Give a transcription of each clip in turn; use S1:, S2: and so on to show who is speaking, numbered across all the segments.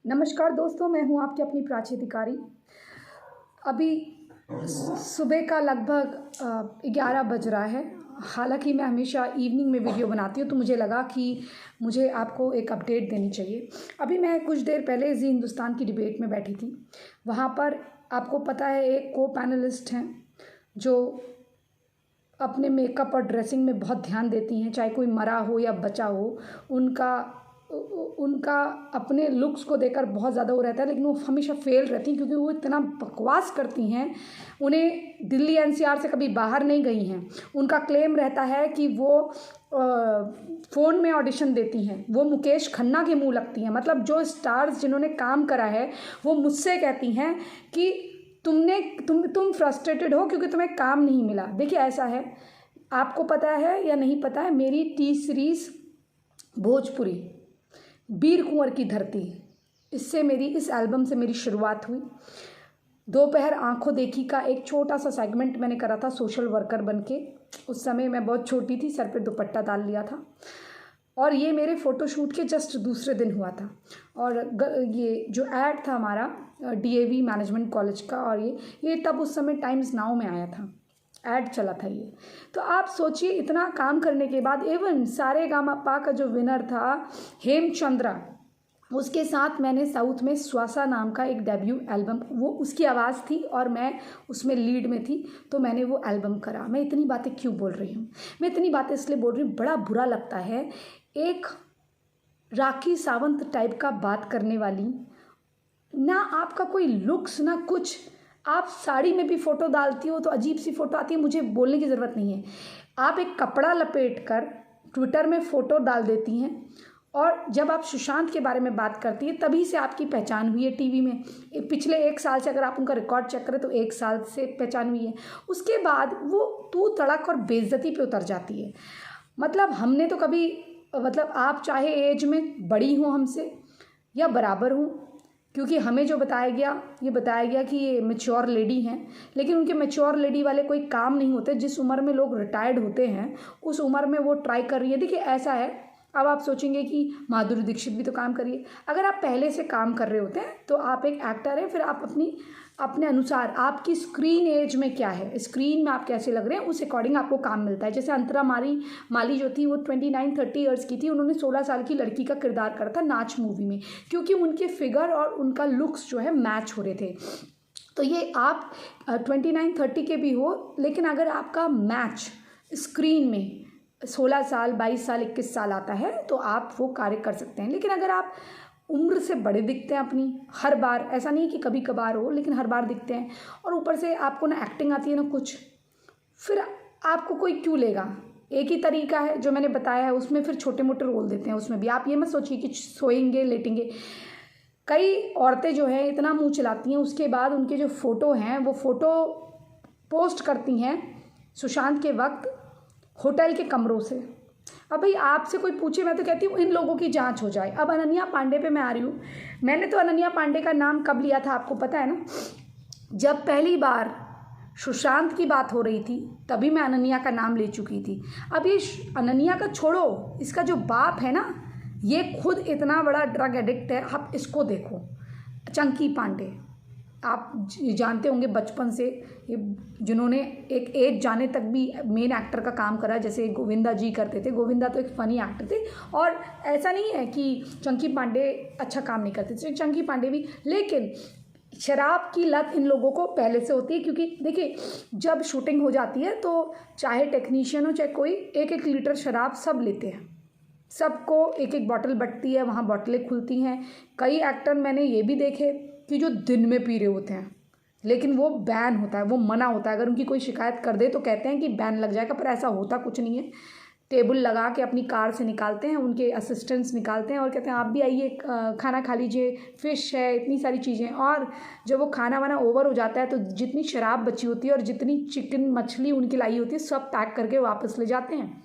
S1: नमस्कार दोस्तों, मैं हूं आपकी अपनी प्राची अधिकारी। अभी सुबह का लगभग 11 बज रहा है। हालांकि मैं हमेशा इवनिंग में वीडियो बनाती हूं, तो मुझे लगा कि मुझे आपको एक अपडेट देनी चाहिए। अभी मैं कुछ देर पहले जी हिंदुस्तान की डिबेट में बैठी थी। वहां पर आपको पता है एक को पैनलिस्ट हैं जो अपने मेकअप और ड्रेसिंग में बहुत ध्यान देती हैं, चाहे कोई मरा हो या बचा हो। उनका अपने लुक्स को देखकर बहुत ज़्यादा वो रहता है, लेकिन वो हमेशा फेल रहती हैं क्योंकि वो इतना बकवास करती हैं। उन्हें दिल्ली एनसीआर से कभी बाहर नहीं गई हैं। उनका क्लेम रहता है कि वो फ़ोन में ऑडिशन देती हैं, वो मुकेश खन्ना के मुँह लगती हैं। मतलब जो स्टार्स जिन्होंने काम करा है वो मुझसे कहती हैं कि तुम फ्रस्ट्रेटेड हो क्योंकि तुम्हें काम नहीं मिला। देखिए ऐसा है, आपको पता है या नहीं पता है, मेरी टी सीरीज़ भोजपुरी वीर कुंवर की धरती, इस एल्बम से मेरी शुरुआत हुई। दोपहर आंखों देखी का एक छोटा सा सेगमेंट मैंने करा था सोशल वर्कर बन के। उस समय मैं बहुत छोटी थी, सर पे दुपट्टा डाल लिया था, और ये मेरे फ़ोटोशूट के जस्ट दूसरे दिन हुआ था। और ये जो ऐड था हमारा DAV मैनेजमेंट कॉलेज का, और ये तब उस समय टाइम्स नाउ में आया था, ऐड चला था ये। तो आप सोचिए, इतना काम करने के बाद इवन सारेगामापा का जो विनर था हेमचंद्रा, उसके साथ मैंने साउथ में स्वासा नाम का एक डेब्यू एल्बम, वो उसकी आवाज़ थी और मैं उसमें लीड में थी, तो मैंने वो एल्बम करा। मैं इतनी बातें क्यों बोल रही हूँ? मैं इतनी बातें इसलिए बोल रही हूँ, बड़ा बुरा लगता है एक राखी सावंत टाइप का बात करने वाली, ना आपका कोई लुक्स ना कुछ। आप साड़ी में भी फ़ोटो डालती हो तो अजीब सी फ़ोटो आती है, मुझे बोलने की ज़रूरत नहीं है। आप एक कपड़ा लपेट कर ट्विटर में फ़ोटो डाल देती हैं, और जब आप सुशांत के बारे में बात करती है तभी से आपकी पहचान हुई है टीवी में। पिछले 1 साल से अगर आप उनका रिकॉर्ड चेक करें तो 1 साल से पहचान हुई है। उसके बाद वो तू तड़क और बेइज्जती पे उतर जाती है। मतलब हमने तो कभी, मतलब आप चाहे एज में बड़ी हो हमसे या बराबर हो, क्योंकि हमें जो बताया गया कि ये मैच्योर लेडी हैं, लेकिन उनके मैच्योर लेडी वाले कोई काम नहीं होते। जिस उम्र में लोग रिटायर्ड होते हैं उस उम्र में वो ट्राई कर रही है। देखिए ऐसा है, अब आप सोचेंगे कि माधुरी दीक्षित भी तो काम कर रही है। अगर आप पहले से काम कर रहे होते हैं तो आप एक एक्टर हैं, फिर आप अपने अनुसार आपकी स्क्रीन एज में क्या है, स्क्रीन में आप कैसे लग रहे हैं, उस अकॉर्डिंग आपको काम मिलता है। जैसे अंतरा माली जो थी वो 29-30 ईयर्स की थी, उन्होंने 16 साल की लड़की का किरदार करा था नाच मूवी में, क्योंकि उनके फिगर और उनका लुक्स जो है मैच हो रहे थे। तो ये आप 29-30 के भी हो, लेकिन अगर आपका मैच स्क्रीन में 16 साल, 22 साल, 21 साल आता है तो आप वो कार्य कर सकते हैं। लेकिन अगर आप उम्र से बड़े दिखते हैं अपनी, हर बार, ऐसा नहीं कि कभी कभार हो, लेकिन हर बार दिखते हैं, और ऊपर से आपको ना एक्टिंग आती है ना कुछ, फिर आपको कोई क्यों लेगा? एक ही तरीका है जो मैंने बताया है, उसमें फिर छोटे मोटे रोल देते हैं। उसमें भी आप ये मत सोचिए कि सोएंगे लेटेंगे। कई औरतें जो हैं इतना मुंह चलाती हैं, उसके बाद उनके जो फ़ोटो हैं वो फ़ोटो पोस्ट करती हैं सुशांत के वक्त होटल के कमरों से। अब भाई आपसे कोई पूछे, मैं तो कहती हूँ इन लोगों की जांच हो जाए। अब अनन्या पांडे पे मैं आ रही हूँ। मैंने तो अनन्या पांडे का नाम कब लिया था आपको पता है ना? जब पहली बार सुशांत की बात हो रही थी तभी मैं अनन्या का नाम ले चुकी थी। अब ये अनन्या का छोड़ो, इसका जो बाप है ना, ये खुद इतना बड़ा ड्रग एडिक्ट है। आप इसको देखो, चंकी पांडे, आप जानते होंगे बचपन से, ये जिन्होंने एक एज जाने तक भी मेन एक्टर का काम करा, जैसे गोविंदा जी करते थे। गोविंदा तो एक फ़नी एक्टर थे, और ऐसा नहीं है कि चंकी पांडे अच्छा काम नहीं करते थे, चंकी पांडे भी। लेकिन शराब की लत इन लोगों को पहले से होती है, क्योंकि देखिए जब शूटिंग हो जाती है तो चाहे टेक्नीशियन हो चाहे कोई, 1-1 लीटर शराब सब लेते हैं, सबको 1-1 बॉटल बटती है, वहाँ बॉटलें खुलती हैं। कई एक्टर मैंने ये भी देखे कि जो दिन में पी रहे होते हैं, लेकिन वो बैन होता है, वो मना होता है। अगर उनकी कोई शिकायत कर दे तो कहते हैं कि बैन लग जाएगा, पर ऐसा होता कुछ नहीं है। टेबल लगा के अपनी कार से निकालते हैं, उनके असिस्टेंट्स निकालते हैं और कहते हैं आप भी आइए, खाना खा लीजिए, फ़िश है, इतनी सारी चीज़ें। और जब वो खाना वाना ओवर हो जाता है तो जितनी शराब बची होती है और जितनी चिकन मछली उनकी लाई होती है सब पैक करके वापस ले जाते हैं।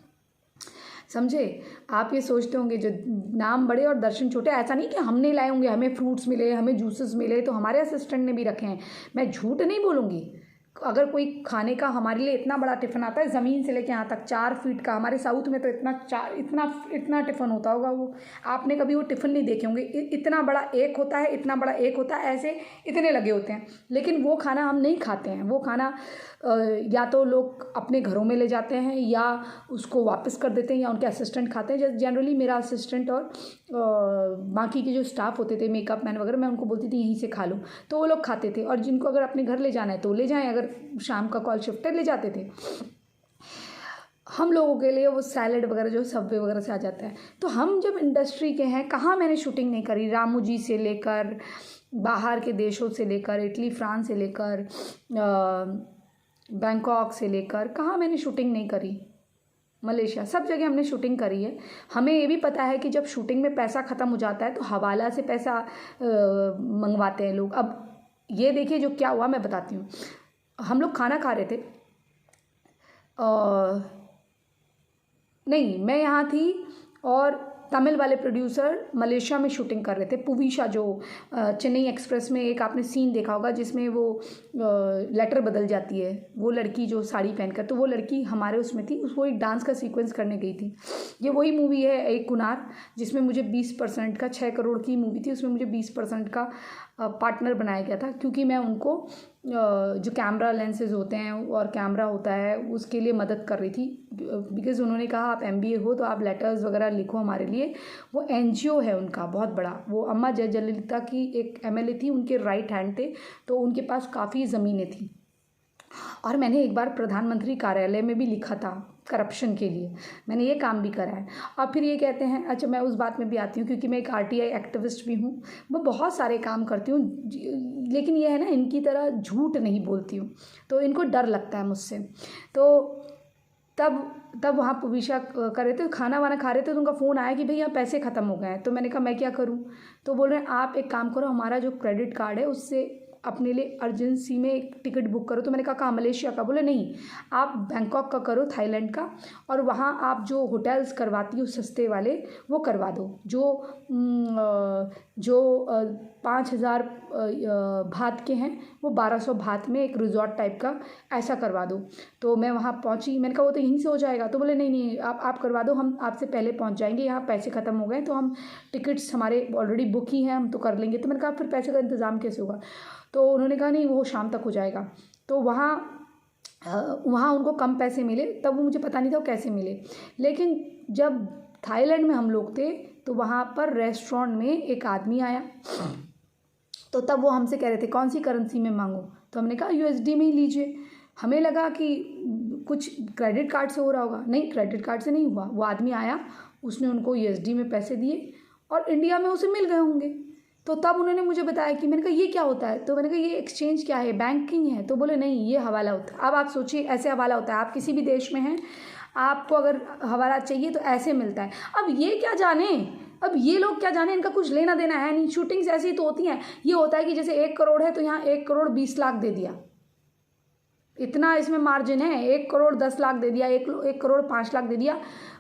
S1: समझे? आप ये सोचते होंगे जो नाम बड़े और दर्शन छोटे, ऐसा नहीं कि हमने लाए होंगे, हमें फ्रूट्स मिले, हमें जूसेस मिले तो हमारे असिस्टेंट ने भी रखे हैं। मैं झूठ नहीं बोलूँगी, अगर कोई खाने का हमारे लिए इतना बड़ा टिफ़िन आता है ज़मीन से लेके यहाँ तक 4 फीट का, हमारे साउथ में तो इतना टिफ़िन होता होगा, वो आपने कभी वो टिफ़िन नहीं देखे होंगे। इतना बड़ा एक होता है, इतना बड़ा एक होता है, ऐसे इतने लगे होते हैं। लेकिन वो खाना हम नहीं खाते हैं। वो खाना या तो लोग अपने घरों में ले जाते हैं या उसको वापस कर देते हैं या उनके असिस्टेंट खाते हैं। जनरली मेरा असिस्टेंट और बाकी के जो स्टाफ होते थे, मेकअप मैन वगैरह, मैं उनको बोलती थी यहीं से खा लो, तो वो लोग खाते थे। और जिनको अगर अपने घर ले जाना है तो ले जाएं, अगर शाम का कॉल शिफ्ट है ले जाते थे। हम लोगों के लिए वो सैलड वगैरह जो सबवे वगैरह से आ जाता है। तो हम जब इंडस्ट्री के हैं, कहाँ मैंने शूटिंग नहीं करी, रामू जी से लेकर बाहर के देशों से लेकर, इटली फ्रांस से लेकर बैंकॉक से लेकर, कहाँ मैंने शूटिंग नहीं करी। मलेशिया, सब जगह हमने शूटिंग करी है। हमें ये भी पता है कि जब शूटिंग में पैसा ख़त्म हो जाता है तो हवाला से पैसा मंगवाते हैं लोग। अब ये देखिए जो क्या हुआ मैं बताती हूँ। हम लोग खाना खा रहे थे, नहीं मैं यहाँ थी और तमिल वाले प्रोड्यूसर मलेशिया में शूटिंग कर रहे थे। पुवीशा, जो चेन्नई एक्सप्रेस में एक आपने सीन देखा होगा जिसमें वो लेटर बदल जाती है, वो लड़की जो साड़ी पहनकर, तो वो लड़की हमारे उसमें थी, उसको एक डांस का सीक्वेंस करने गई थी। ये वही मूवी है एक कुनार, जिसमें मुझे 20% का, 6 करोड़ की मूवी थी, उसमें मुझे 20% का पार्टनर बनाया गया था, क्योंकि मैं उनको जो कैमरा लेंसेज होते हैं और कैमरा होता है उसके लिए मदद कर रही थी। बिकॉज़ उन्होंने कहा आप MBA हो तो आप लेटर्स वगैरह लिखो हमारे लिए। वो NGO है उनका बहुत बड़ा, वो अम्मा जयललिता की एक MLA थी, उनके राइट हैंड थे, तो उनके पास काफ़ी ज़मीनें थी। और मैंने एक बार प्रधानमंत्री कार्यालय में भी लिखा था करप्शन के लिए, मैंने ये काम भी करा है। और फिर ये कहते हैं, अच्छा मैं उस बात में भी आती हूँ क्योंकि मैं एक RTI एक्टिविस्ट भी हूँ, मैं बहुत सारे काम करती हूँ, लेकिन ये है ना इनकी तरह झूठ नहीं बोलती हूँ, तो इनको डर लगता है मुझसे। तो तब वहाँ पुवीशा कर रहे थे, खाना वाना खा रहे थे, तो उनका फ़ोन आया कि भैया पैसे ख़त्म हो गए हैं। तो मैंने कहा मैं क्या करूँ, तो बोल रहे हैं आप एक काम करो, हमारा जो क्रेडिट कार्ड है उससे अपने लिए अर्जेंसी में एक टिकट बुक करो। तो मैंने कहा कहाँ, मलेशिया का? बोले नहीं, आप बैंकॉक का करो, थाईलैंड का, और वहाँ आप जो होटल्स करवाती हो सस्ते वाले वो करवा दो, जो 5,000 भात के हैं वो 1,200 भात में एक रिजॉर्ट टाइप का ऐसा करवा दो। तो मैं वहाँ पहुँची, मैंने कहा वो तो यहीं से हो जाएगा। तो बोले नहीं आप करवा दो, हम आपसे पहले पहुँच जाएंगे, यहाँ पैसे ख़त्म हो गए तो हम टिकट्स हमारे ऑलरेडी बुक ही हैं, हम तो कर लेंगे। तो मैंने कहा फिर पैसे का इंतज़ाम कैसे होगा? तो उन्होंने कहा नहीं वो शाम तक हो जाएगा। तो वहाँ उनको कम पैसे मिले, तब वो मुझे पता नहीं था वो कैसे मिले। लेकिन जब थाईलैंड में हम लोग थे तो वहाँ पर रेस्टोरेंट में एक आदमी आया, तो तब वो हमसे कह रहे थे कौन सी करेंसी में मांगो, तो हमने कहा USD में ही लीजिए। हमें लगा कि कुछ क्रेडिट कार्ड से हो रहा होगा, नहीं क्रेडिट कार्ड से नहीं हुआ। वो आदमी आया, उसने उनको USD में पैसे दिए और इंडिया में उसे मिल गए होंगे। तो तब उन्होंने मुझे बताया कि, मैंने कहा ये क्या होता है? तो मैंने कहा ये एक्सचेंज क्या है, बैंकिंग है? तो बोले नहीं ये हवाला होता है। अब आप सोचिए ऐसे हवाला होता है, आप किसी भी देश में हैं, आपको अगर हवाला चाहिए तो ऐसे मिलता है। अब ये क्या जाने, अब ये लोग क्या जाने, इनका कुछ लेना देना है नहीं। शूटिंग्स ऐसी ही तो होती हैं। ये होता है कि जैसे 1 करोड़ है तो यहाँ 1 करोड़ 20 लाख दे दिया, इतना इसमें मार्जिन है। 1 करोड़ 10 लाख दे दिया, 1 करोड़ 5 लाख दे दिया,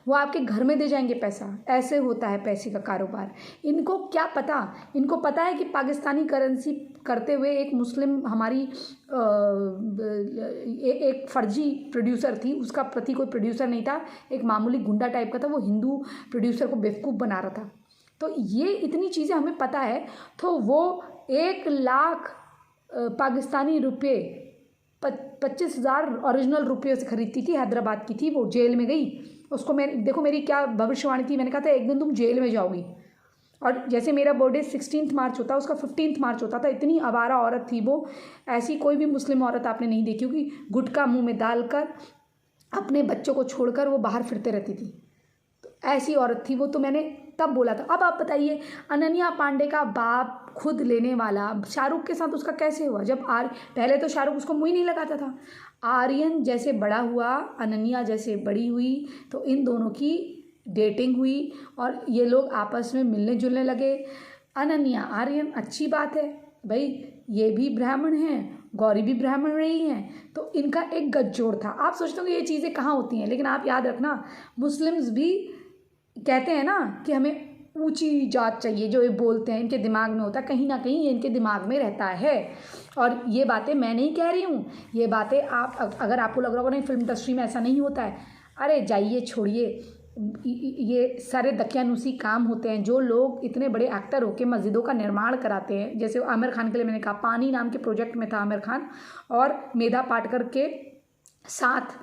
S1: वो आपके घर में दे जाएंगे पैसा। ऐसे होता है पैसे का कारोबार। इनको क्या पता, इनको पता है कि पाकिस्तानी करेंसी करते हुए एक मुस्लिम हमारी एक फर्जी प्रोड्यूसर थी, उसका पति कोई प्रोड्यूसर नहीं था, एक मामूली गुंडा टाइप का था, वो हिंदू प्रोड्यूसर को बेवकूफ़ बना रहा था। तो ये इतनी चीज़ें हमें पता है। तो वो 1 लाख पाकिस्तानी रुपये 25,000 ओरिजिनल रुपये से खरीदती थी, हैदराबाद की थी, वो जेल में गई। उसको मैं देखो मेरी क्या भविष्यवाणी थी, मैंने कहा था एक दिन तुम जेल में जाओगी। और जैसे मेरा बर्थडे 16 मार्च होता, उसका 15 मार्च होता था। इतनी आवारा औरत थी वो, ऐसी कोई भी मुस्लिम औरत आपने नहीं देखी होगी, गुटखा मुंह में डालकर अपने बच्चों को छोड़कर वो बाहर फिरते रहती थी। तो ऐसी औरत थी वो। तो मैंने तब बोला था। अब आप बताइए, अनन्या पांडे का बाप खुद लेने वाला शाहरुख के साथ उसका कैसे हुआ? जब पहले तो शाहरुख उसको मुँह ही नहीं लगाता था। आर्यन जैसे बड़ा हुआ, अनन्या जैसे बड़ी हुई, तो इन दोनों की डेटिंग हुई और ये लोग आपस में मिलने जुलने लगे। अनन्या आर्यन, अच्छी बात है भाई, ये भी ब्राह्मण हैं, गौरी भी ब्राह्मण रही हैं, तो इनका एक गठजोड़ था। आप सोचते हो कि ये चीज़ें कहाँ होती हैं, लेकिन आप याद रखना, मुस्लिम्स भी कहते हैं ना कि हमें ऊंची जात चाहिए, जो ये बोलते हैं, इनके दिमाग में होता है, कहीं ना कहीं ये इनके दिमाग में रहता है। और ये बातें मैं नहीं कह रही हूँ, ये बातें आप, अगर आपको लग रहा होगा नहीं फिल्म इंडस्ट्री में ऐसा नहीं होता है, अरे जाइए, छोड़िए, ये सारे दकियानुसी काम होते हैं। जो लोग इतने बड़े एक्टर होके मस्जिदों का निर्माण कराते हैं, जैसे आमिर खान के लिए मैंने कहा, पानी नाम के प्रोजेक्ट में था आमिर खान और मेधा पाटकर के साथ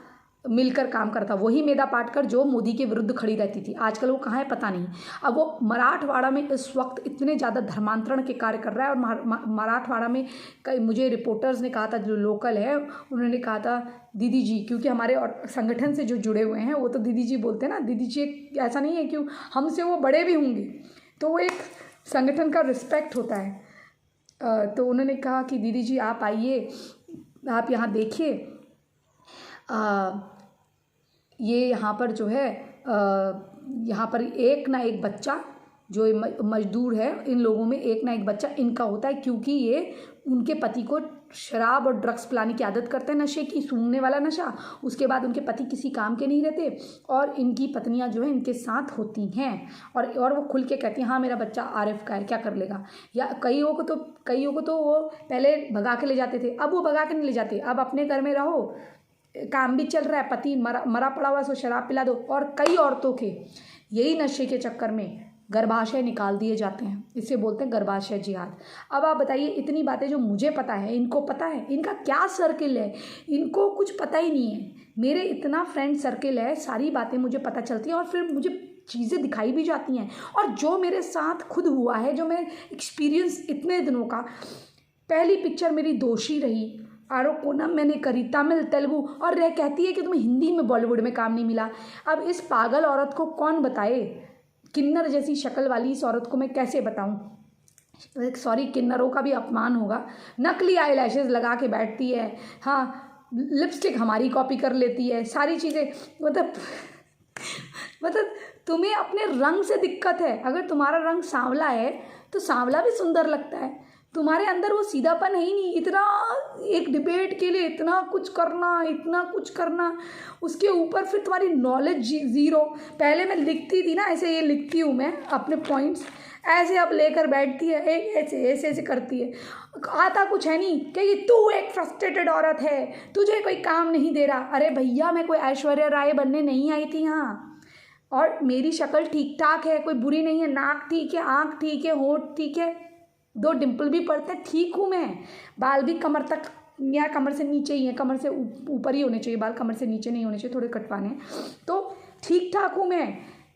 S1: मिलकर काम करता, वही मेधा पाटकर जो मोदी के विरुद्ध खड़ी रहती थी। आजकल वो कहाँ है पता नहीं। अब वो मराठवाड़ा में इस वक्त इतने ज़्यादा धर्मांतरण के कार्य कर रहा है। और मराठवाड़ा में कई, मुझे रिपोर्टर्स ने कहा था, जो लोकल है, उन्होंने कहा था दीदी जी, क्योंकि हमारे और संगठन से जो जुड़े हुए हैं वो तो दीदी जी बोलते हैं ना, दीदी जी एक ऐसा नहीं है कि हमसे वो बड़े भी होंगे, तो वो एक संगठन का रिस्पेक्ट होता है। तो उन्होंने कहा कि दीदी जी आप आइए, आप यहाँ देखिए, ये यहाँ पर जो है, यहाँ पर एक ना एक बच्चा जो मजदूर है, इन लोगों में एक ना एक बच्चा इनका होता है, क्योंकि ये उनके पति को शराब और ड्रग्स पिलाने की आदत करते हैं, नशे की, सूंघने वाला नशा। उसके बाद उनके पति किसी काम के नहीं रहते और इनकी पत्नियां जो है इनके साथ होती हैं, और वो खुल के कहती हैं हाँ मेरा बच्चा आरिफ का है, क्या कर लेगा। या कईयों को तो वो पहले भगा के ले जाते थे, अब वो भगा के नहीं ले जाते, अब अपने घर में रहो, काम भी चल रहा है, पति मरा पड़ा हुआ है, सो शराब पिला दो। और कई औरतों के यही नशे के चक्कर में गर्भाशय निकाल दिए जाते हैं, इसे बोलते हैं गर्भाशय जिहाद। अब आप बताइए, इतनी बातें जो मुझे पता है, इनको पता है, इनका क्या सर्किल है, इनको कुछ पता ही नहीं है। मेरे इतना फ्रेंड सर्किल है, सारी बातें मुझे पता चलती हैं और फिर मुझे चीज़ें दिखाई भी जाती हैं। और जो मेरे साथ खुद हुआ है, जो मैं एक्सपीरियंस इतने दिनों का, पहली पिक्चर मेरी दोषी रही, आरोकोनम मैंने करी, तमिल, तेलुगु, और रह कहती है कि तुम्हें हिंदी में बॉलीवुड में काम नहीं मिला। अब इस पागल औरत को कौन बताए, किन्नर जैसी शक्ल वाली इस औरत को मैं कैसे बताऊं। सॉरी, किन्नरों का भी अपमान होगा। नकली आई लैशेज़ लगा के बैठती है, हाँ, लिपस्टिक हमारी कॉपी कर लेती है, सारी चीज़ें, मतलब तुम्हें अपने रंग से दिक्कत है। अगर तुम्हारा रंग सांवला है तो सांवला भी सुंदर लगता है, तुम्हारे अंदर वो सीधापन है ही नहीं। इतना एक डिबेट के लिए इतना कुछ करना, उसके ऊपर फिर तुम्हारी नॉलेज ज़ीरो। पहले मैं लिखती थी ना, ऐसे ये लिखती हूँ मैं अपने पॉइंट्स, ऐसे अब लेकर बैठती है, ऐसे करती है, आता कुछ है नहीं, कि तू एक फ्रस्ट्रेटेड औरत है, तुझे कोई काम नहीं दे रहा। अरे भैया, मैं कोई ऐश्वर्या राय बनने नहीं आई थी यहाँ, और मेरी शक्ल ठीक ठाक है, कोई बुरी नहीं है, नाक ठीक है, आँख ठीक है, होंठ ठीक है, 2 डिम्पल भी पड़ते हैं, ठीक हूँ मैं। बाल भी कमर तक या कमर से नीचे ही है, कमर से ऊपर ही होने चाहिए बाल, कमर से नीचे नहीं होने चाहिए, थोड़े कटवाने हैं, तो ठीक ठाक हूँ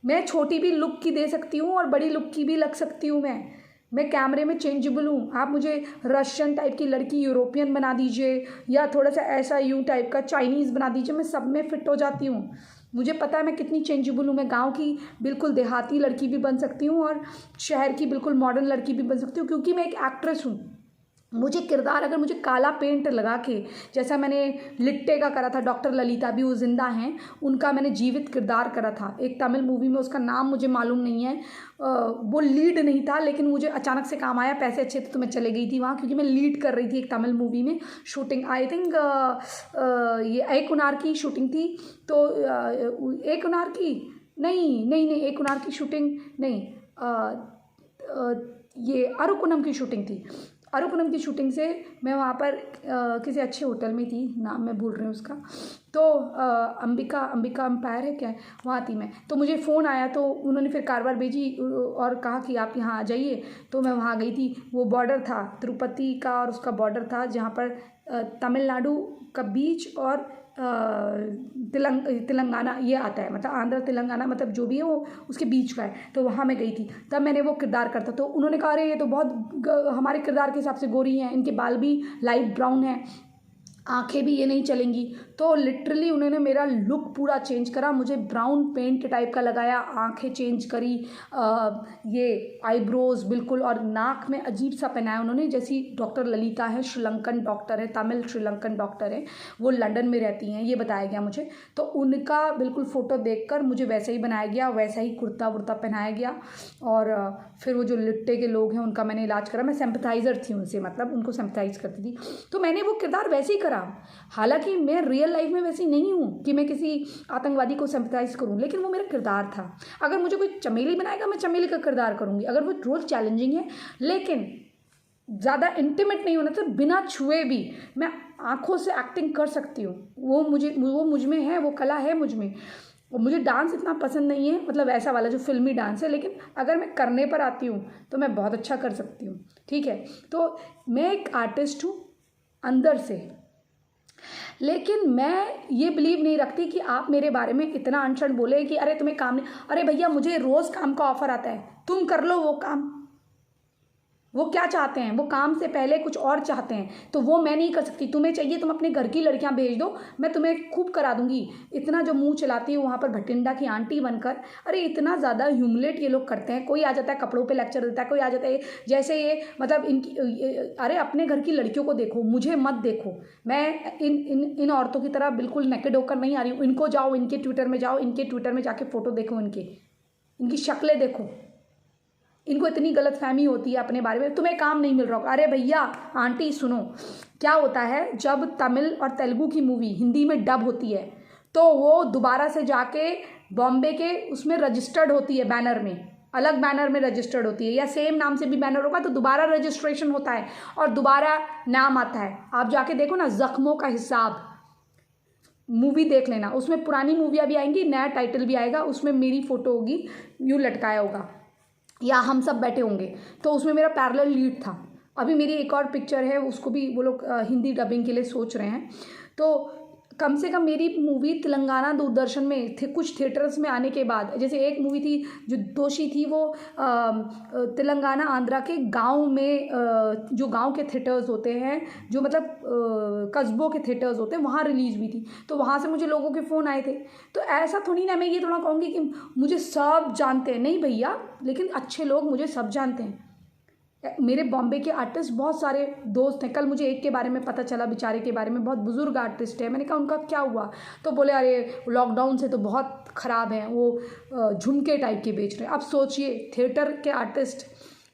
S1: मैं छोटी भी लुक की दे सकती हूँ और बड़ी लुक की भी लग सकती हूँ। मैं कैमरे में चेंजेबल हूँ। आप मुझे रशियन टाइप की लड़की यूरोपियन बना दीजिए, या थोड़ा सा ऐसा यू टाइप का चाइनीज़ बना दीजिए, मैं सब में फिट हो जाती हूँ। मुझे पता है मैं कितनी चेंजेबल हूँ। मैं गांव की बिल्कुल देहाती लड़की भी बन सकती हूँ और शहर की बिल्कुल मॉडर्न लड़की भी बन सकती हूँ, क्योंकि मैं एक एक्ट्रेस हूँ। मुझे किरदार, अगर मुझे काला पेंट लगा के, जैसा मैंने लिट्टे का करा था, डॉक्टर ललिता भी वो जिंदा हैं, उनका मैंने जीवित किरदार करा था एक तमिल मूवी में, उसका नाम मुझे मालूम नहीं है, वो लीड नहीं था, लेकिन मुझे अचानक से काम आया, पैसे अच्छे थे तो मैं चले गई थी वहाँ, क्योंकि मैं लीड कर रही थी एक तमिल मूवी में शूटिंग। आई थिंक ये एक उनार की शूटिंग थी, तो एक उनार की नहीं, एक उनार की शूटिंग नहीं, ये अरुकुनम की शूटिंग थी। अरुकुनम की शूटिंग से मैं वहाँ पर किसी अच्छे होटल में थी, नाम मैं भूल रही हूँ उसका, तो अंबिका एम्पायर है क्या, वहाँ थी मैं। तो मुझे फ़ोन आया, तो उन्होंने फिर कारवार भेजी और कहा कि आप यहाँ आ जाइए, तो मैं वहाँ गई थी। वो बॉर्डर था तिरुपति का, और उसका बॉर्डर था जहाँ पर तमिलनाडु का बीच और तेलंगाना ये आता है, मतलब आंध्र तेलंगाना, मतलब जो भी है वो उसके बीच का है। तो वहाँ मैं गई थी, तब मैंने वो किरदार करता। तो उन्होंने कहा अरे ये तो बहुत हमारे किरदार के हिसाब से गोरी हैं, इनके बाल भी लाइट ब्राउन है, आंखें भी ये नहीं चलेंगी। तो लिटरली उन्होंने मेरा लुक पूरा चेंज करा, मुझे ब्राउन पेंट टाइप का लगाया, आंखें चेंज करी, ये आईब्रोज बिल्कुल, और नाक में अजीब सा पहनाया उन्होंने, जैसी डॉक्टर ललिता है, श्रीलंकन डॉक्टर है, तमिल श्रीलंकन डॉक्टर है, वो लंदन में रहती हैं, ये बताया गया मुझे। तो उनका बिल्कुल फ़ोटो देखकर मुझे वैसा ही बनाया गया, वैसा ही कुर्ता वुर्ता पहनाया गया। और फिर वो जो लिट्टे के लोग हैं उनका मैंने इलाज करा। मैं सिंपैथाइज़र थी उनसे, मतलब उनको सिंपैथाइज़ करती थी, तो मैंने वो किरदार वैसे ही करा। करा। हालांकि मैं रियल लाइफ में वैसी नहीं हूँ कि मैं किसी आतंकवादी को सिंपैथाइज करूँ, लेकिन वो मेरा किरदार था। अगर मुझे कोई चमेली बनाएगा, मैं चमेली का किरदार करूँगी। अगर वो रोल चैलेंजिंग है, लेकिन ज़्यादा इंटीमेट नहीं होना चाहिए, बिना छुए भी मैं आँखों से एक्टिंग कर सकती हूँ। वो मुझ में है, वो कला है मुझ में। और मुझे डांस इतना पसंद नहीं है, मतलब ऐसा वाला जो फिल्मी डांस है, लेकिन अगर मैं करने पर आती हूँ तो मैं बहुत अच्छा कर सकती हूँ। ठीक है, तो मैं एक आर्टिस्ट हूँ अंदर से, लेकिन मैं ये बिलीव नहीं रखती कि आप मेरे बारे में इतना अनशन बोले कि अरे तुम्हें काम नहीं। अरे भैया, मुझे रोज़ काम का ऑफर आता है, तुम कर लो वो काम। वो क्या चाहते हैं, वो काम से पहले कुछ और चाहते हैं, तो वो मैं नहीं कर सकती। तुम्हें चाहिए तुम अपने घर की लड़कियां भेज दो, मैं तुम्हें खूब करा दूंगी। इतना जो मुंह चलाती है वहाँ पर भटिंडा की आंटी बनकर, अरे इतना ज़्यादा ह्यूमिलेट ये लोग करते हैं। कोई आ जाता है कपड़ों पे लेक्चर देता है, कोई आ जाता है जैसे ये मतलब अरे अपने घर की लड़कियों को देखो, मुझे मत देखो। मैं इन औरतों की तरह बिल्कुल नेकेड होकर नहीं आ रही हूँ। इनको जाओ, इनके ट्विटर में जाओ, इनके ट्विटर में जाके फ़ोटो देखो, इनकी शक्लें देखो। इनको इतनी गलतफहमी होती है अपने बारे में, तुम्हें काम नहीं मिल रहा होगा। अरे भैया आंटी सुनो, क्या होता है जब तमिल और तेलुगु की मूवी हिंदी में डब होती है तो वो दोबारा से जाके बॉम्बे के उसमें रजिस्टर्ड होती है, बैनर में, अलग बैनर में रजिस्टर्ड होती है, या सेम नाम से भी बैनर होगा तो दोबारा रजिस्ट्रेशन होता है और दोबारा नाम आता है। आप जाके देखो ना, जख्मों का हिसाब मूवी देख लेना, उसमें पुरानी मूवियाँ भी आएंगी, नया टाइटल भी आएगा, उसमें मेरी फ़ोटो होगी, यूँ लटकाया होगा, या हम सब बैठे होंगे, तो उसमें मेरा पैरेलल लीड था। अभी मेरी एक और पिक्चर है, उसको भी वो लोग हिंदी डबिंग के लिए सोच रहे हैं। तो कम से कम मेरी मूवी तेलंगाना दूरदर्शन में थे, कुछ थिएटर्स में आने के बाद, जैसे एक मूवी थी जो दोषी थी, वो तेलंगाना आंध्रा के गांव में जो गांव के थिएटर्स होते हैं, जो मतलब कस्बों के थिएटर्स होते हैं, वहाँ रिलीज़ हुई थी। तो वहाँ से मुझे लोगों के फ़ोन आए थे। तो ऐसा थोड़ी ना मैं ये थोड़ा कहूँगी कि मुझे सब जानते हैं, नहीं भैया, लेकिन अच्छे लोग मुझे सब जानते हैं। मेरे बॉम्बे के आर्टिस्ट बहुत सारे दोस्त हैं। कल मुझे एक के बारे में पता चला, बेचारे के बारे में, बहुत बुजुर्ग आर्टिस्ट है। मैंने कहा उनका क्या हुआ, तो बोले अरे लॉकडाउन से तो बहुत ख़राब है, वो झुमके टाइप के बेच रहे हैं। अब सोचिए, थिएटर के आर्टिस्ट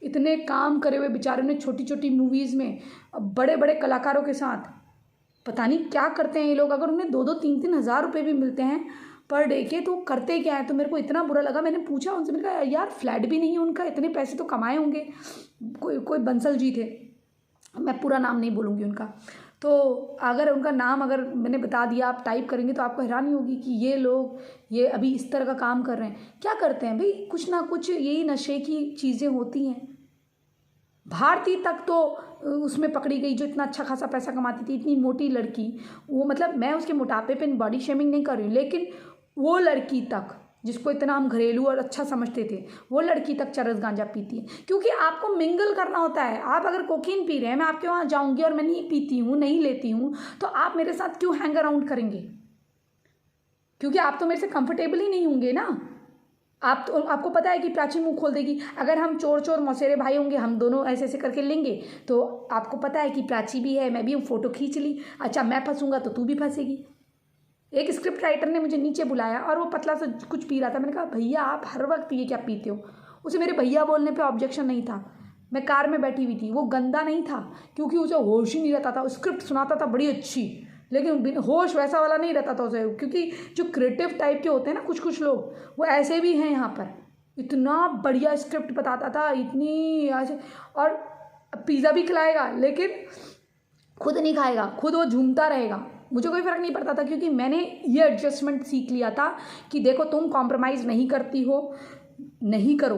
S1: इतने काम करे हुए बेचारे ने, छोटी छोटी मूवीज़ में बड़े बड़े कलाकारों के साथ, पता नहीं क्या करते हैं ये लोग। अगर उन्हें 2-2 3-3 हज़ार रुपये भी मिलते हैं पर डे के, तो करते क्या है। तो मेरे को इतना बुरा लगा, मैंने पूछा उनसे, मैंने कहा यार फ्लैट भी नहीं है उनका, इतने पैसे तो कमाए होंगे। कोई बंसल जी थे, मैं पूरा नाम नहीं बोलूँगी उनका। तो अगर उनका नाम अगर मैंने बता दिया, आप टाइप करेंगे तो आपको हैरानी होगी कि ये लोग ये अभी इस तरह का काम कर रहे हैं। क्या करते हैं भाई, कुछ ना कुछ यही नशे की चीज़ें होती हैं। भारती तक तो उसमें पकड़ी गई, जो इतना अच्छा खासा पैसा कमाती थी, इतनी मोटी लड़की। वो मतलब मैं उसके मोटापे पे बॉडी शेमिंग नहीं कर रही हूँ, लेकिन वो लड़की तक, जिसको इतना हम घरेलू और अच्छा समझते थे, वो लड़की तक चरस गांजा पीती है। क्योंकि आपको मिंगल करना होता है। आप अगर कोकीन पी रहे हैं, मैं आपके वहाँ जाऊँगी और मैं नहीं पीती हूँ, नहीं लेती हूँ, तो आप मेरे साथ क्यों हैंग अराउंड करेंगे? क्योंकि आप तो मेरे से कंफर्टेबल ही नहीं होंगे ना। आपको पता है कि प्राची मुंह खोल देगी। अगर हम चोर चोर मौसेरे भाई होंगे, हम दोनों ऐसे ऐसे करके लेंगे, तो आपको पता है कि प्राची भी है, मैं भी हूँ, फ़ोटो खींच ली। अच्छा, मैं फंसूंगा तो तू भी फंसेगी। एक स्क्रिप्ट राइटर ने मुझे नीचे बुलाया और वो पतला सा कुछ पी रहा था। मैंने कहा भैया आप हर वक्त ये क्या पीते हो? उसे मेरे भैया बोलने पे ऑब्जेक्शन नहीं था। मैं कार में बैठी हुई थी, वो गंदा नहीं था, क्योंकि उसे होश ही नहीं रहता था। स्क्रिप्ट सुनाता था बड़ी अच्छी, लेकिन होश वैसा वाला नहीं रहता था उसे। क्योंकि जो क्रिएटिव टाइप के होते हैं ना कुछ लोग, वो ऐसे भी हैं यहाँ पर। इतना बढ़िया स्क्रिप्ट बताता था, इतनी ऐसे, और पिज़्ज़ा भी खिलाएगा लेकिन खुद नहीं खाएगा, खुद वो झूमता रहेगा। मुझे कोई फ़र्क नहीं पड़ता था, क्योंकि मैंने ये एडजस्टमेंट सीख लिया था कि देखो तुम कॉम्प्रोमाइज़ नहीं करती हो, नहीं करो,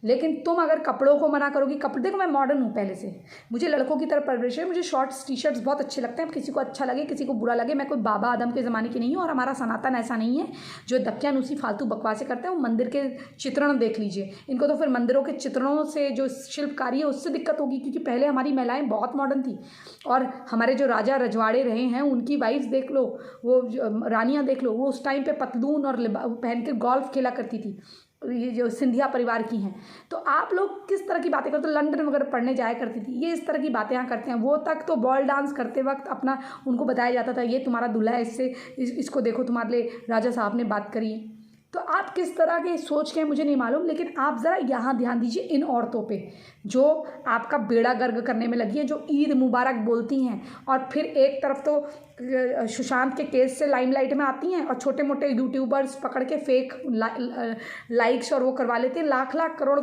S1: लेकिन तुम अगर कपड़ों को मना करोगी। कपड़े देखो, मैं मॉडर्न हूँ पहले से, मुझे लड़कों की तरह परवरिश है, मुझे शॉर्ट्स टी शर्ट्स बहुत अच्छे लगते हैं। किसी को अच्छा लगे, किसी को बुरा लगे, मैं कोई बाबा आदम के ज़माने की नहीं हूँ। और हमारा सनातन ऐसा नहीं है जो दकियानूसी फालतू बकवासें करते हैं। वो मंदिर के चित्रण देख लीजिए, इनको तो फिर मंदिरों के चित्रणों से जो शिल्पकारी है उससे दिक्कत होगी, क्योंकि पहले हमारी महिलाएं बहुत मॉडर्न थी। और हमारे जो राजा रजवाड़े रहे हैं, उनकी वाइफ्स देख लो, वो रानियाँ देख लो, वो उस टाइम पर पतलून और पहन के गोल्फ खेला करती थी, ये जो सिंधिया परिवार की हैं। तो आप लोग किस तरह की बातें करते हो? तो लंदन वगैरह पढ़ने जाया करती थी, ये इस तरह की बातें यहाँ करते हैं। वो तक तो बॉल डांस करते वक्त अपना उनको बताया जाता था, ये तुम्हारा दूल्हा है, इससे इसको देखो, तुम्हारे लिए राजा साहब ने बात करी। तो आप किस तरह के सोच के हैं मुझे नहीं मालूम, लेकिन आप ज़रा यहाँ ध्यान दीजिए इन औरतों पे जो आपका बेड़ा गर्क करने में लगी है, जो ईद मुबारक बोलती हैं और फिर एक तरफ तो सुशांत के केस से लाइमलाइट में आती हैं और छोटे मोटे यूट्यूबर्स पकड़ के फेक लाइक्स और वो करवा लेते हैं। लाख लाख करोड़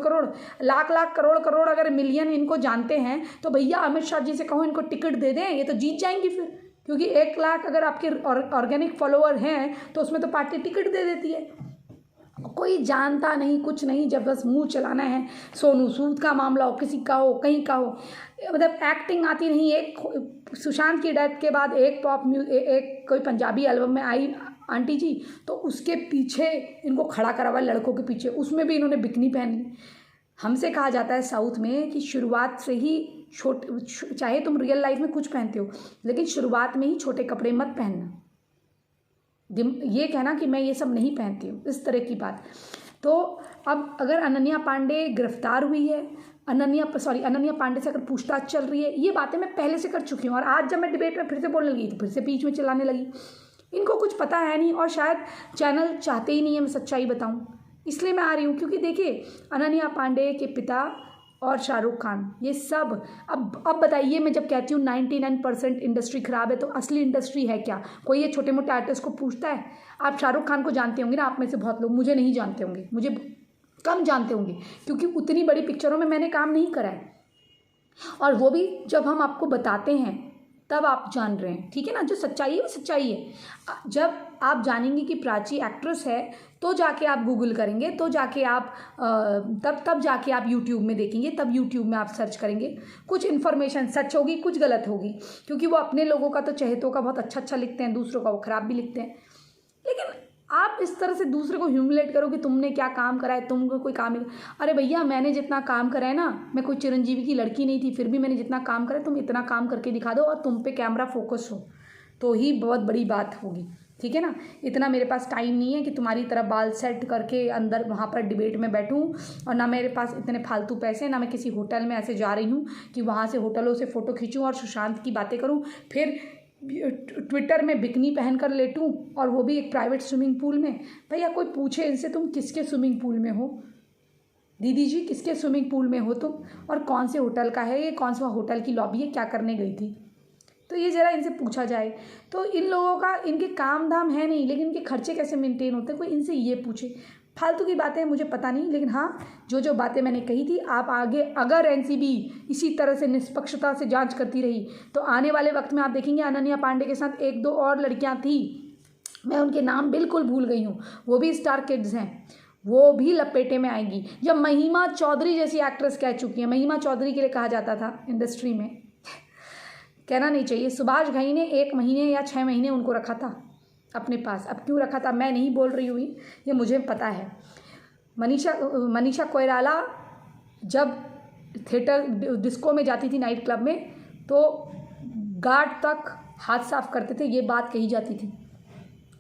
S1: करोड़ अगर मिलियन इनको जानते हैं तो भैया अमित शाह जी से कहो इनको टिकट दे दें, ये तो जीत जाएंगी फिर, क्योंकि 1 लाख अगर आपके ऑर्गेनिक फॉलोअर हैं तो उसमें तो पार्टी टिकट दे देती है। कोई जानता नहीं कुछ नहीं, जब बस मुंह चलाना है, सोनू सूद का मामला हो, किसी का हो, कहीं का हो, मतलब एक्टिंग आती नहीं। एक सुशांत की डेथ के बाद एक एक कोई पंजाबी एल्बम में आई आंटी जी, तो उसके पीछे इनको खड़ा करा हुआ लड़कों के पीछे, उसमें भी इन्होंने बिकनी पहनी। हमसे कहा जाता है साउथ में कि शुरुआत से ही छोटे, चाहे तुम रियल लाइफ में कुछ पहनते हो लेकिन शुरुआत में ही छोटे कपड़े मत पहनना, ये कहना कि मैं ये सब नहीं पहनती हूँ, इस तरह की बात। तो अब अगर अनन्या पांडे गिरफ्तार हुई है, अनन्या पांडे से अगर पूछताछ चल रही है, ये बातें मैं पहले से कर चुकी हूँ और आज जब मैं डिबेट में फिर से बोलने लगी तो फिर से बीच में चिल्लाने लगी। इनको कुछ पता है नहीं और शायद चैनल चाहते ही नहीं है मैं सच्चाई बताऊँ, इसलिए मैं आ रही हूँ। क्योंकि देखिए अनन्या पांडे के पिता और शाहरुख खान, ये सब अब बताइए, मैं जब कहती हूँ 99% इंडस्ट्री ख़राब है तो असली इंडस्ट्री है क्या? कोई ये छोटे मोटे आर्टिस्ट को पूछता है? आप शाहरुख खान को जानते होंगे ना, आप में से बहुत लोग, मुझे नहीं जानते होंगे, मुझे कम जानते होंगे क्योंकि उतनी बड़ी पिक्चरों में मैंने काम नहीं करा है, और वो भी जब हम आपको बताते हैं तब आप जान रहे हैं, ठीक है ना। जो सच्चाई है वो सच्चाई है। जब आप जानेंगे कि प्राची एक्ट्रेस है तो जाके आप गूगल करेंगे, तो जाके आप तब जाके आप यूट्यूब में देखेंगे, तब यूट्यूब में आप सर्च करेंगे। कुछ इन्फॉर्मेशन सच होगी, कुछ गलत होगी, क्योंकि वो अपने लोगों का तो चहेतों का बहुत अच्छा लिखते हैं, दूसरों का वो ख़राब भी लिखते हैं। लेकिन आप इस तरह से दूसरे को ह्यूमिलेट करो कि तुमने क्या काम करा है, तुमको कोई काम नहीं। अरे भैया मैंने जितना काम करा है ना, मैं कोई चिरंजीवी की लड़की नहीं थी, फिर भी मैंने जितना काम करा है, तुम इतना काम करके दिखा दो और तुम पे कैमरा फोकस हो तो ही बहुत बड़ी बात होगी, ठीक है ना। इतना मेरे पास टाइम नहीं है कि तुम्हारी तरह बाल सेट करके अंदर वहाँ पर डिबेट में बैठूँ, और ना मेरे पास इतने फालतू पैसे, ना मैं किसी होटल में ऐसे जा रही हूँ कि वहाँ से होटलों से फ़ोटो खींचूँ और सुशांत की बातें करूँ, फिर ट्विटर में बिकनी पहन कर लेटूँ, और वो भी एक प्राइवेट स्विमिंग पूल में। भैया कोई पूछे इनसे तुम किसके स्विमिंग पूल में हो, दीदी जी किसके स्विमिंग पूल में हो तुम, और कौन से होटल का है ये, कौन सा होटल की लॉबी है, क्या करने गई थी, तो ये ज़रा इनसे पूछा जाए। तो इन लोगों का, इनके काम धाम है नहीं, लेकिन इनके खर्चे कैसे मेंटेन होते हैं, कोई इनसे ये पूछे। फालतू की बातें मुझे पता नहीं, लेकिन हाँ जो बातें मैंने कही थी, आप आगे अगर एनसीबी इसी तरह से निष्पक्षता से जांच करती रही तो आने वाले वक्त में आप देखेंगे अनन्या पांडे के साथ 1-2 और लड़कियां थी, मैं उनके नाम बिल्कुल भूल गई हूँ, वो भी स्टार किड्स हैं, वो भी लपेटे में आएंगी। जब महिमा चौधरी जैसी एक्ट्रेस कह चुकी है, महिमा चौधरी के लिए कहा जाता था इंडस्ट्री में, कहना नहीं चाहिए, सुभाष घई ने 1 महीने या 6 महीने उनको रखा था अपने पास। अब क्यों रखा था मैं नहीं बोल रही हुई, ये मुझे पता है। मनीषा कोइराला जब थिएटर डिस्को में जाती थी, नाइट क्लब में, तो गार्ड तक हाथ साफ करते थे, ये बात कही जाती थी।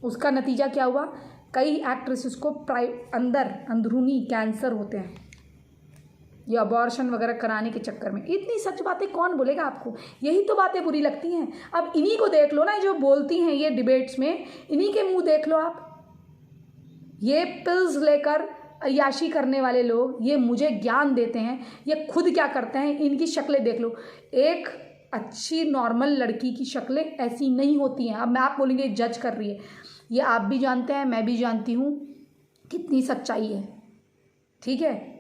S1: उसका नतीजा क्या हुआ, कई एक्ट्रेसेस को अंदरूनी कैंसर होते हैं, ये अबॉर्शन वगैरह कराने के चक्कर में। इतनी सच बातें कौन बोलेगा आपको, यही तो बातें बुरी लगती हैं। अब इन्हीं को देख लो ना, जो बोलती हैं ये डिबेट्स में, इन्हीं के मुंह देख लो आप। ये पिल्स लेकर अय्याशी करने वाले लोग, ये मुझे ज्ञान देते हैं, ये खुद क्या करते हैं, इनकी शक्लें देख लो। एक अच्छी नॉर्मल लड़की की शक्लें ऐसी नहीं होती हैं। अब मैं, आप बोलेंगे जज कर रही है, ये आप भी जानते हैं, मैं भी जानती हूँ कितनी सच्चाई है, ठीक है।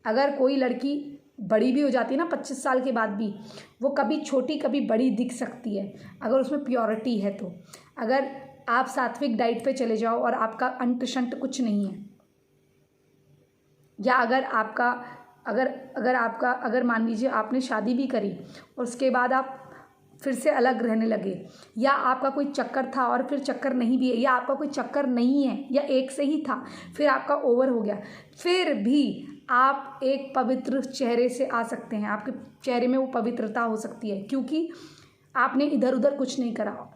S1: अगर कोई लड़की बड़ी भी हो जाती है ना 25 साल के बाद भी, वो कभी छोटी कभी बड़ी दिख सकती है अगर उसमें प्योरिटी है तो। अगर आप सात्विक डाइट पे चले जाओ और आपका अंट शंट कुछ नहीं है, या अगर मान लीजिए आपने शादी भी करी और उसके बाद आप फिर से अलग रहने लगे, या आपका कोई चक्कर था और फिर चक्कर नहीं भी है, या आपका कोई चक्कर नहीं है या एक से ही था फिर आपका ओवर हो गया, फिर भी आप एक पवित्र चेहरे से आ सकते हैं, आपके चेहरे में वो पवित्रता हो सकती है, क्योंकि आपने इधर उधर कुछ नहीं करा।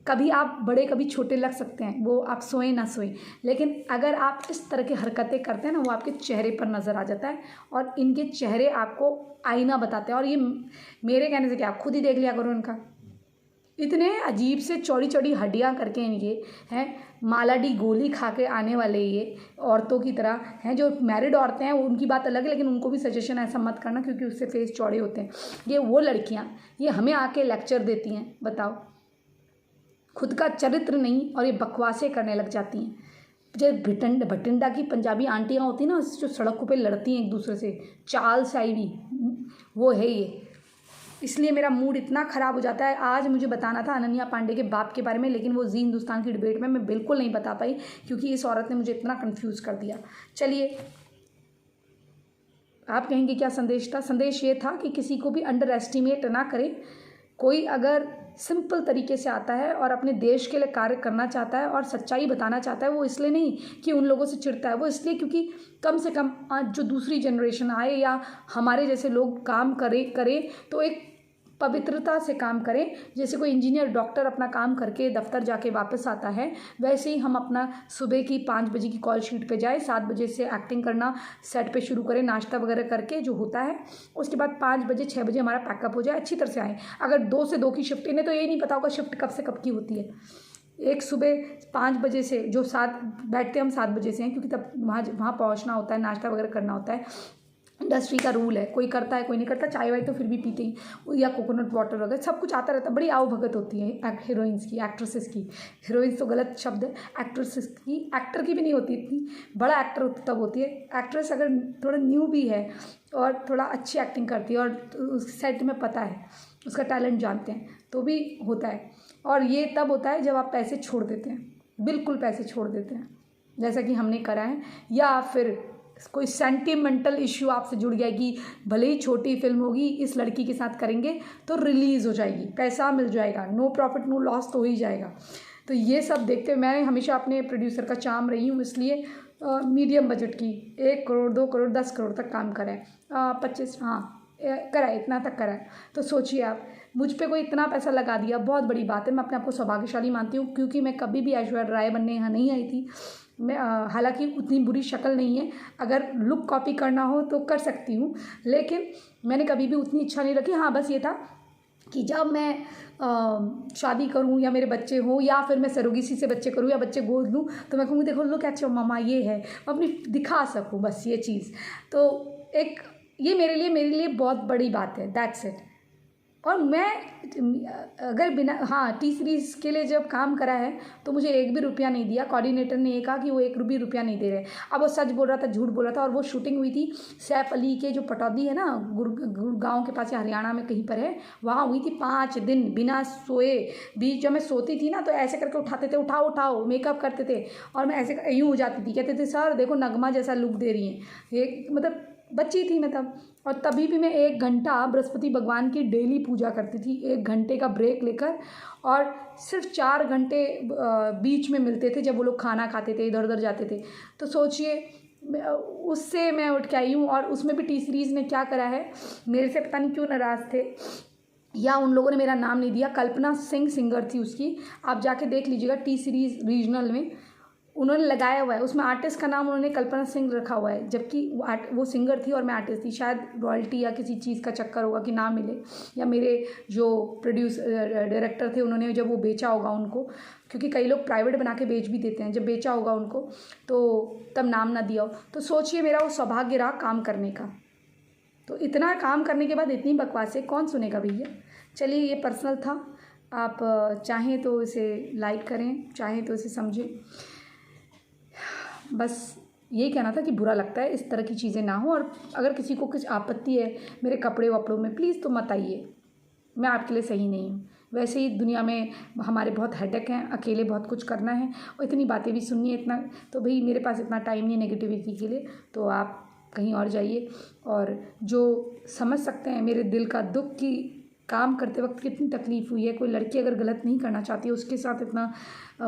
S1: कभी आप बड़े कभी छोटे लग सकते हैं, वो आप सोएं ना सोएं, लेकिन अगर आप इस तरह की हरकतें करते हैं ना, वो आपके चेहरे पर नज़र आ जाता है, और इनके चेहरे आपको आईना बताते हैं। और ये मेरे कहने से क्या, आप खुद ही देख लिया करो इनका, इतने अजीब से चौड़ी चौड़ी हड्डियाँ करके इनके हैं, मालाडी गोली खा के आने वाले ये औरतों की तरह हैं। जो मैरिड औरतें हैं उनकी बात अलग है, लेकिन उनको भी सजेशन ऐसा मत करना क्योंकि उससे फेस चौड़े होते हैं। ये वो लड़कियाँ ये हमें आके लेक्चर देती हैं, बताओ, खुद का चरित्र नहीं और ये बकवासें करने लग जाती हैं। जो भटिंडा की पंजाबी आंटियाँ होती हैं ना, जो सड़कों पे लड़ती हैं एक दूसरे से, चाल साइवी, वो है ये। इसलिए मेरा मूड इतना ख़राब हो जाता है। आज मुझे बताना था अनन्या पांडे के बाप के बारे में, लेकिन वो जी हिंदुस्तान की डिबेट में मैं बिल्कुल नहीं बता पाई क्योंकि इस औरत ने मुझे इतना कंफ्यूज कर दिया। चलिए, आप कहेंगे क्या संदेश था? संदेश ये था कि किसी को भी अंडर एस्टिमेट ना करें। कोई अगर सिंपल तरीके से आता है और अपने देश के लिए कार्य करना चाहता है और सच्चाई बताना चाहता है, वो इसलिए नहीं कि उन लोगों से चिढ़ता है, वो इसलिए क्योंकि कम से कम आज जो दूसरी जनरेशन आए या हमारे जैसे लोग काम करें तो एक पवित्रता से काम करें। जैसे कोई इंजीनियर डॉक्टर अपना काम करके दफ्तर जाके वापस आता है, वैसे ही हम अपना सुबह की 5 बजे की कॉल शीट पे जाए, 7 बजे से एक्टिंग करना सेट पे शुरू करें, नाश्ता वगैरह करके जो होता है, उसके बाद 5 बजे 6 बजे हमारा पैकअप हो जाए, अच्छी तरह से आए। अगर 2 से 2 की शिफ्ट, इन्हें तो ये नहीं पता होगा शिफ्ट कब से कब की होती है। एक सुबह 5 बजे से जो 7 बैठते हम 7 बजे से हैं क्योंकि तब वहाँ पहुँचना होता है, नाश्ता वगैरह करना होता है। इंडस्ट्री का रूल है, कोई करता है कोई नहीं करता। चाय वाय तो फिर भी पीते ही, या कोकोनट वाटर वगैरह सब कुछ आता रहता है। बड़ी आवभगत होती है हीरोइंस की, एक्ट्रेसेस की। हीरोइंस तो गलत शब्द है, एक्ट्रेसेस की, एक्टर की भी नहीं होती इतनी। बड़ा एक्टर तब होती है। एक्ट्रेस अगर थोड़ा न्यू भी है और थोड़ा अच्छी एक्टिंग करती है और उस सेट में पता है, उसका टैलेंट जानते हैं, तो भी होता है। और ये तब होता है जब आप पैसे छोड़ देते हैं, बिल्कुल पैसे छोड़ देते हैं, जैसा कि हमने करा है। या फिर कोई सेंटिमेंटल इश्यू आपसे जुड़ गया कि भले ही छोटी फिल्म होगी, इस लड़की के साथ करेंगे तो रिलीज़ हो जाएगी, पैसा मिल जाएगा, नो प्रॉफिट नो लॉस तो हो ही जाएगा। तो ये सब देखते हुए मैं हमेशा अपने प्रोड्यूसर का चाम रही हूँ, इसलिए मीडियम बजट की 1 करोड़ 2 करोड़ 10 करोड़ तक काम करा है, 25 करा है, इतना तक करा है। तो सोचिए आप, मुझ पे कोई इतना पैसा लगा दिया, बहुत बड़ी बात है। मैं अपने आप को सौभाग्यशाली मानती हूँ क्योंकि मैं कभी भी ऐश्वर्या राय बनने यहाँ नहीं आई थी। मैं हालांकि उतनी बुरी शक्ल नहीं है, अगर लुक कॉपी करना हो तो कर सकती हूँ, लेकिन मैंने कभी भी उतनी इच्छा नहीं रखी। हाँ, बस ये था कि जब मैं शादी करूं या मेरे बच्चे हों या फिर मैं सरोगेसी से बच्चे करूं या बच्चे गोद लूं, तो मैं कहूँगी देखो लो क्या अच्छा मामा ये है, मैं अपनी दिखा सकूं, बस ये चीज़। तो एक ये मेरे लिए बहुत बड़ी बात है, दैट्स इट। और मैं अगर बिना टी सीरीज़ के लिए जब काम करा है तो मुझे 1 भी रुपया नहीं दिया। कोऑर्डिनेटर ने ये कहा कि वो 1 भी रुपया नहीं दे रहे। अब वो सच बोल रहा था झूठ बोल रहा था। और वो शूटिंग हुई थी सैफ अली के जो पटौदी है ना, गुड़गांव के पास या हरियाणा में कहीं पर है, वहाँ हुई थी। 5 दिन बिना सोए भी जब मैं सोती थी ना तो ऐसे करके उठाते थे, उठाओ उठाओ, मेकअप करते थे और मैं ऐसे यूँ हो जाती थी। कहते थे सर देखो नगमा जैसा लुक दे रही हैं। ये मतलब बच्ची थी मैं तब, और तभी भी मैं 1 घंटा बृहस्पति भगवान की डेली पूजा करती थी, 1 घंटे का ब्रेक लेकर। और सिर्फ 4 घंटे बीच में मिलते थे जब वो लोग खाना खाते थे, इधर उधर जाते थे। तो सोचिए उससे मैं उठ के आई हूँ। और उसमें भी टी सीरीज़ ने क्या करा है, मेरे से पता नहीं क्यों नाराज़ थे या उन लोगों ने मेरा नाम नहीं दिया। कल्पना सिंह सिंगर थी उसकी, आप जाके देख लीजिएगा टी सीरीज़ रीजनल में उन्होंने लगाया हुआ है, उसमें आर्टिस्ट का नाम उन्होंने कल्पना सिंह रखा हुआ है, जबकि वो सिंगर थी और मैं आर्टिस्ट थी। शायद रॉयल्टी या किसी चीज़ का चक्कर होगा कि नाम मिले, या मेरे जो डायरेक्टर थे उन्होंने जब वो बेचा होगा उनको, क्योंकि कई लोग प्राइवेट बना के बेच भी देते हैं, जब बेचा होगा उनको तो तब नाम ना दिया हो। तो सोचिए मेरा वो सौभाग्य रहा काम करने का। तो इतना काम करने के बाद इतनी बकवासें कौन सुनेगा भैया। चलिए ये पर्सनल था, आप चाहें तो इसे लाइक करें, चाहें तो इसे समझें। बस यही कहना था कि बुरा लगता है इस तरह की चीज़ें ना हो। और अगर किसी को कुछ आपत्ति है मेरे कपड़े वपड़ों में, प्लीज़ तो मत आइए, मैं आपके लिए सही नहीं हूँ। वैसे ही दुनिया में हमारे बहुत हेडेक हैं, अकेले बहुत कुछ करना है और इतनी बातें भी सुननी है, इतना तो भाई मेरे पास इतना टाइम नहीं है नेगेटिविटी के लिए। तो आप कहीं और जाइए। और जो समझ सकते हैं मेरे दिल का दुख कि काम करते वक्त कितनी तकलीफ़ हुई है। कोई लड़की अगर गलत नहीं करना चाहती है, उसके साथ इतना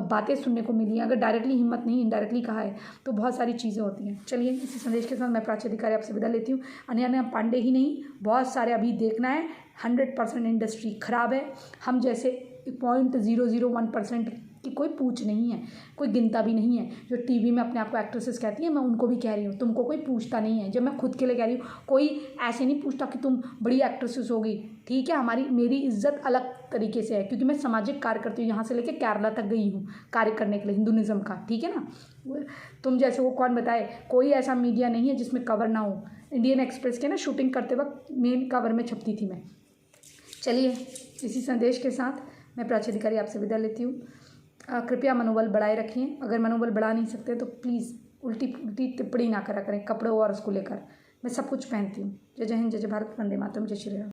S1: बातें सुनने को मिली हैं। अगर डायरेक्टली हिम्मत नहीं, इनडायरेक्टली कहा है तो बहुत सारी चीज़ें होती हैं। चलिए इसी संदेश के साथ मैं प्राची अधिकारी आपसे विदा लेती हूँ। अनन्या पांडे ही नहीं, बहुत सारे अभी देखना है। 100% इंडस्ट्री ख़राब है। हम जैसे 0.001% की कोई पूछ नहीं है, कोई गिनता भी नहीं है। जो टीवी में अपने आप को एक्ट्रेसेस कहती हैं, मैं उनको भी कह रही हूँ, तुमको कोई पूछता नहीं है। जब मैं खुद के लिए कह रही हूँ, कोई ऐसे नहीं पूछता कि तुम बड़ी एक्ट्रेसेस होगी, ठीक है। मेरी इज्जत अलग तरीके से है, क्योंकि मैं सामाजिक कार्य करती हूँ। यहाँ से लेकर केरला तक गई हूँ कार्य करने के लिए हिंदुइज्म का, ठीक है ना। तुम जैसे वो कौन बताए, कोई ऐसा मीडिया नहीं है जिसमें कवर ना हो। इंडियन एक्सप्रेस के ना शूटिंग करते वक्त मेन कवर में छपती थी मैं। चलिए, इसी संदेश के साथ मैं प्राची अधिकारी आपसे विदा लेती हूँ। कृपया मनोबल बढ़ाए रखिए। अगर मनोबल बढ़ा नहीं सकते तो प्लीज़ उल्टी पुल्टी टिप्पणी ना करा करें कपड़ों और उसको लेकर। मैं सब कुछ पहनती हूँ। जय जय हिंद, जय जय भारत, वंदे मातरम, जय श्री राम।